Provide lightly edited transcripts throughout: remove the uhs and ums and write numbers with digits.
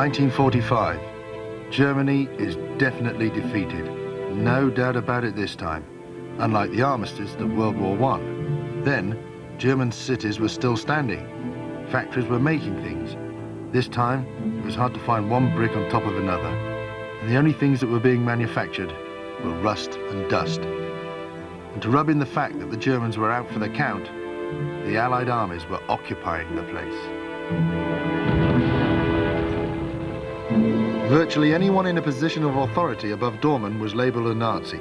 1945. Germany is definitely defeated. No doubt about it this time. Unlike the armistice of World War I. Then, German cities were still standing. Factories were making things. This time, it was hard to find one brick on top of another. And the only things that were being manufactured were rust and dust. And to rub in the fact that the Germans were out for the count, the Allied armies were occupying the place. Virtually anyone in a position of authority above doorman was labelled a Nazi,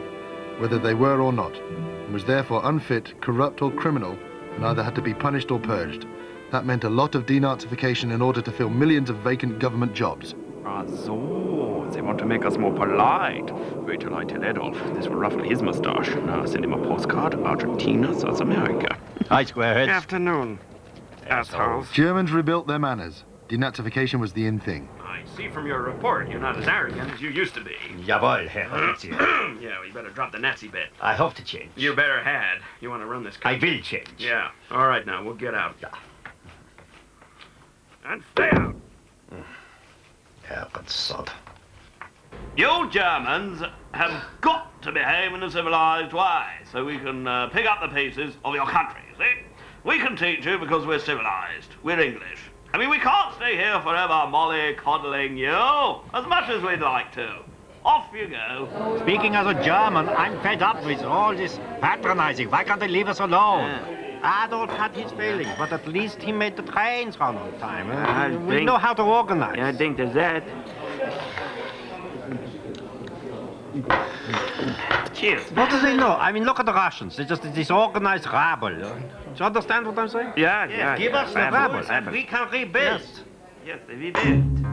whether they were or not, and was therefore unfit, corrupt or criminal, and either had to be punished or purged. That meant a lot of denazification in order to fill millions of vacant government jobs. Ah, so, they want to make us more polite. Wait till I tell Adolf. This will ruffle his mustache. Now send him a postcard, Argentina, South America. Hi, squareheads. Afternoon, assholes. Germans rebuilt their manners. Denazification was the in thing. I see from your report you're not as arrogant as you used to be. Jawohl, Herr Offizier. Yeah, well, you better drop the Nazi bit. I hope to change. You better had. You want to run this country. I will change. Yeah. All right, now, we'll get out. Ja. And stay out. Herrgottsod. You Germans have got to behave in a civilized way so we can pick up the pieces of your country, see? We can teach you because we're civilized. We're English. I mean, we can't stay here forever molly-coddling you as much as we'd like to. Off you go. Speaking as a German, I'm fed up with all this patronizing. Why can't they leave us alone? Adolf had his failings, but at least he made the trains run on time. We know how to organize. I think there's that. Cheers. What do they know? I mean, look at the Russians. They're just this organized rabble. Do you understand what I'm saying? Yeah. Give us the rabble, and we can rebuild. Yes, they rebuild.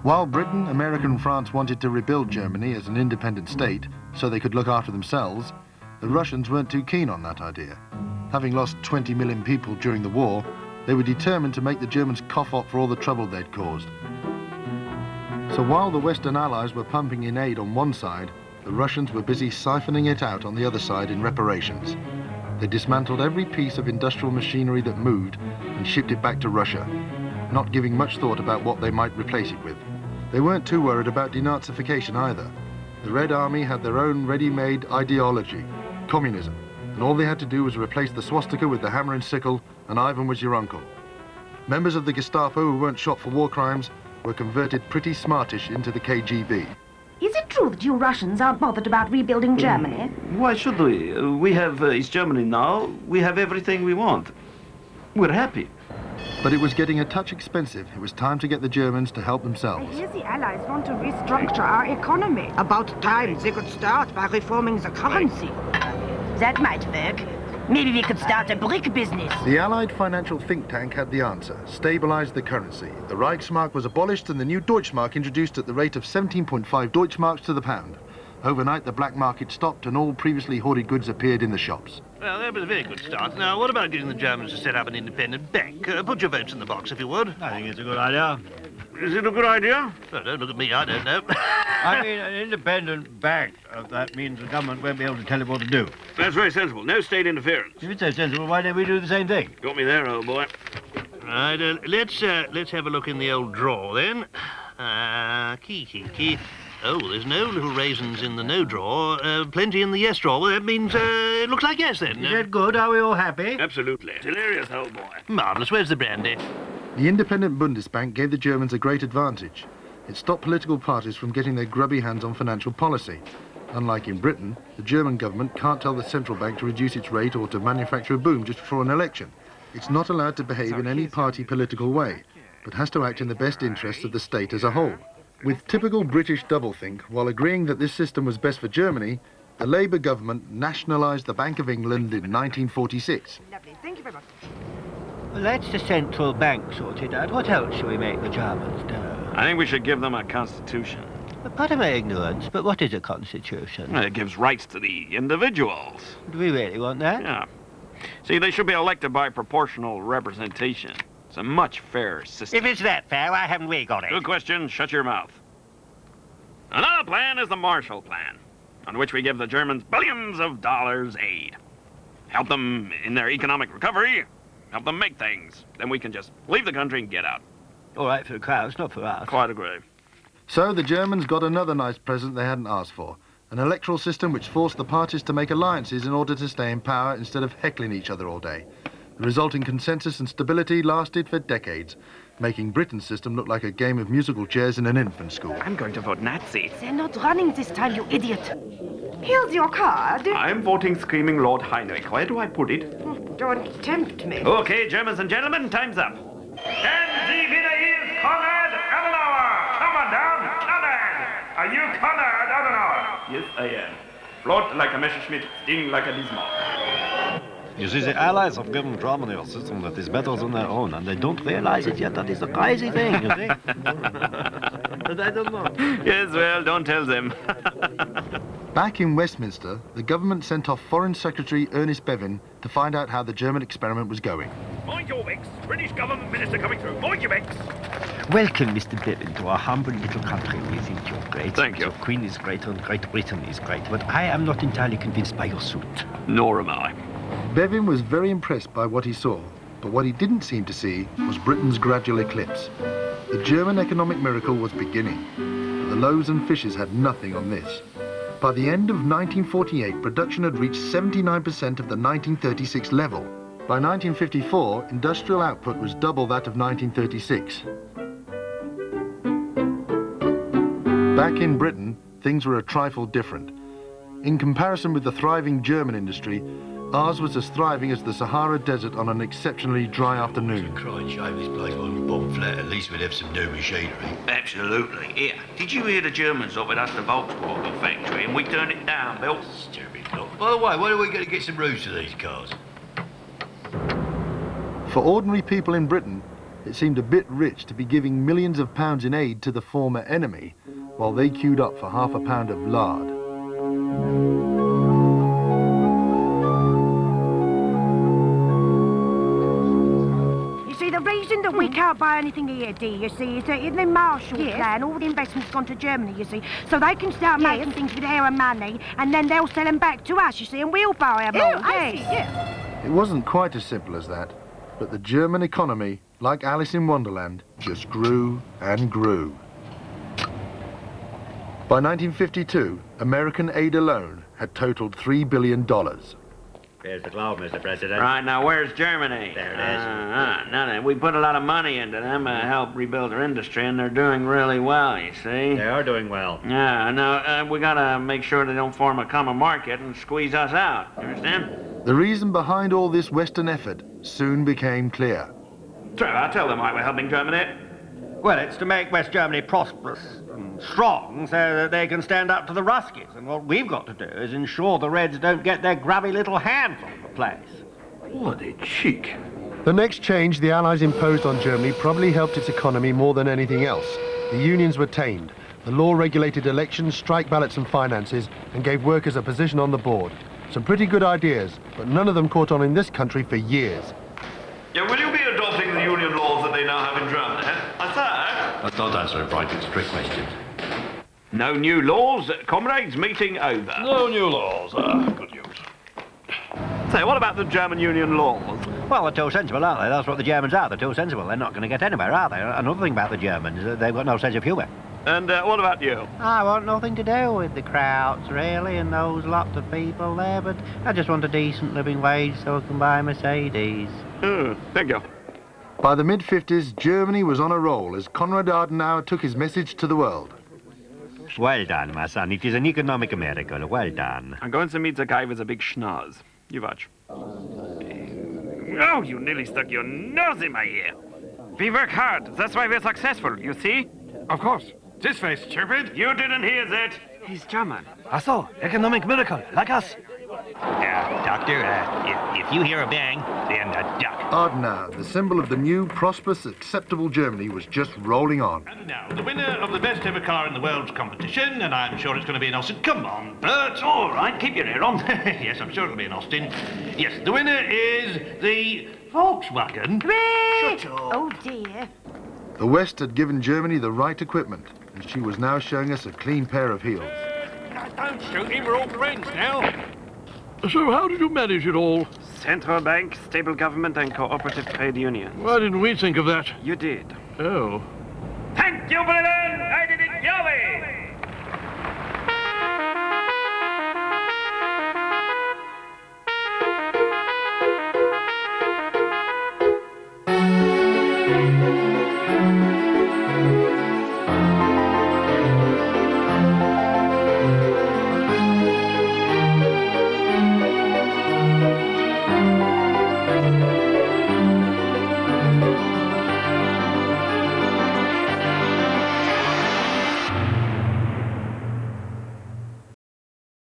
While Britain, America and France wanted to rebuild Germany as an independent state so they could look after themselves, the Russians weren't too keen on that idea. Having lost 20 million people during the war, they were determined to make the Germans cough up for all the trouble they'd caused. So while the Western Allies were pumping in aid on one side, the Russians were busy siphoning it out on the other side in reparations. They dismantled every piece of industrial machinery that moved and shipped it back to Russia, not giving much thought about what they might replace it with. They weren't too worried about denazification either. The Red Army had their own ready-made ideology, communism, and all they had to do was replace the swastika with the hammer and sickle, and Ivan was your uncle. Members of the Gestapo who weren't shot for war crimes were converted pretty smartish into the KGB. Is it true that you Russians aren't bothered about rebuilding Germany? Why should we? We have East Germany now. We have everything we want. We're happy. But it was getting a touch expensive. It was time to get the Germans to help themselves. I hear the Allies want to restructure our economy. About time they could start by reforming the currency. That might work. Maybe we could start a brick business. The Allied financial think tank had the answer: stabilize the currency. The Reichsmark was abolished and the new Deutschmark introduced at the rate of 17.5 Deutschmarks to the pound. Overnight, the black market stopped and all previously hoarded goods appeared in the shops. Well, that was a very good start. Now, what about getting the Germans to set up an independent bank? Put your votes in the box, if you would. I think it's a good idea. Is it a good idea? Well, don't look at me, I don't know. I mean, an independent bank. That means the government won't be able to tell it what to do. That's very sensible. No state interference. If it's so sensible, why don't we do the same thing? Got me there, old boy. Right, let's have a look in the old drawer, then. Key. Oh, there's no little raisins in the no drawer. Plenty in the yes drawer. Well, that means it looks like yes, then. Is that good? Are we all happy? Absolutely. Hilarious, old boy. Marvellous. Where's the brandy? The independent Bundesbank gave the Germans a great advantage. It stopped political parties from getting their grubby hands on financial policy. Unlike in Britain, the German government can't tell the central bank to reduce its rate or to manufacture a boom just before an election. It's not allowed to behave in any party political way, but has to act in the best interests of the state as a whole. With typical British doublethink, while agreeing that this system was best for Germany, the Labour government nationalised the Bank of England in 1946. Lovely, thank you very much. Well, that's the central bank sorted out. What else should we make the Germans do? I think we should give them a constitution. Pardon my ignorance, but what is a constitution? It gives rights to the individuals. Do we really want that? Yeah. See, they should be elected by proportional representation. It's a much fairer system. If it's that fair, why haven't we got it? Good question. Shut your mouth. Another plan is the Marshall Plan, on which we give the Germans billions of dollars aid. Help them in their economic recovery, help them make things. Then we can just leave the country and get out. All right for the crowds, not for us. Quite agree. So the Germans got another nice present they hadn't asked for, an electoral system which forced the parties to make alliances in order to stay in power instead of heckling each other all day. The resulting consensus and stability lasted for decades, making Britain's system look like a game of musical chairs in an infant school. I'm going to vote Nazi. They're not running this time, you idiot. Here's your card. I'm voting Screaming Lord Heinrich. Where do I put it? Don't tempt me. Okay, Germans and gentlemen, time's up. And the winner is Konrad Adenauer. Come on down, Konrad. Are you Konrad Adenauer? Yes, I am. Float like a Messerschmitt, sting like a Bismarck. You see, the Allies have given Germany a system that is better than their own, and they don't realize it yet. That is the crazy thing, you see. But I don't know. Yes, well, don't tell them. Back in Westminster, the government sent off Foreign Secretary Ernest Bevin to find out how the German experiment was going. Mind your X. British government minister coming through. Mind your X. Welcome, Mr. Bevin, to our humble little country. We think you're great. Thank you. The Queen is great and Great Britain is great, but I am not entirely convinced by your suit. Nor am I. Bevin was very impressed by what he saw, but what he didn't seem to see was Britain's gradual eclipse. The German economic miracle was beginning, but the loaves and fishes had nothing on this. By the end of 1948, production had reached 79% of the 1936 level. By 1954, industrial output was double that of 1936. Back in Britain, things were a trifle different. In comparison with the thriving German industry, ours was as thriving as the Sahara Desert on an exceptionally dry afternoon. Crying shame this place won't bomb flat. At least we'd have some new machinery. Absolutely. Here, did you hear the Germans offered us the Volkswagen factory and we turned it down, Bill? Stupid lot. By the way, when are we going to get some roofs to these cars? For ordinary people in Britain, it seemed a bit rich to be giving millions of pounds in aid to the former enemy, while they queued up for half a pound of lard. The reason that we can't buy anything here, dear, you see, is that in the Marshall Plan, all the investment's gone to Germany, you see, so they can start making things with our money, and then they'll sell them back to us, you see, and we'll buy them all, It wasn't quite as simple as that, but the German economy, like Alice in Wonderland, just grew and grew. By 1952, American aid alone had totaled $3 billion. Here's the globe, Mr. President. Right, now where's Germany? There it is. No, we put a lot of money into them to help rebuild their industry, and they're doing really well, you see. They are doing well. Yeah, now we gotta make sure they don't form a common market and squeeze us out, you understand? The reason behind all this Western effort soon became clear. Trevor, tell them why we're helping Germany. Well, it's to make West Germany prosperous and strong so that they can stand up to the Ruskies. And what we've got to do is ensure the Reds don't get their grubby little hands on the place. Bloody cheek. The next change the Allies imposed on Germany probably helped its economy more than anything else. The unions were tamed. The law regulated elections, strike ballots and finances, and gave workers a position on the board. Some pretty good ideas, but none of them caught on in this country for years. Yeah, will you be adopting the union laws that they now have in Germany? I say. Let's not answer a bright and strict question. No new laws, comrades, meeting over. No new laws. Good news. Say, what about the German union laws? Well, they're too sensible, aren't they? That's what the Germans are. They're too sensible. They're not going to get anywhere, are they? Another thing about the Germans is that they've got no sense of humour. And what about you? I want nothing to do with the crowds, really, and those lots of people there, but I just want a decent living wage so I can buy a Mercedes. Thank you. By the mid-50s, Germany was on a roll as Konrad Adenauer took his message to the world. Well done, my son. It is an economic miracle. Well done. I'm going to meet the guy with the big schnoz. You watch. Oh, you nearly stuck your nose in my ear. We work hard. That's why we're successful, you see? Of course. This way, stupid. You didn't hear that. He's German. I saw. Economic miracle, like us. Doctor, if you hear a bang, then duck. Adenauer, the symbol of the new, prosperous, acceptable Germany, was just rolling on. And now, the winner of the best ever car in the world's competition, and I'm sure it's going to be in Austin. Come on, Bert. All right, keep your ear on. Yes, I'm sure it'll be in Austin. Yes, the winner is the Volkswagen. Shut up. Oh, dear. The West had given Germany the right equipment, and she was now showing us a clean pair of heels. Don't shoot him, we're all friends now. So how did you manage it all? Central bank, stable government, and cooperative trade union. Why didn't we think of that? You did. Oh. Thank you, Britain! I did it your way!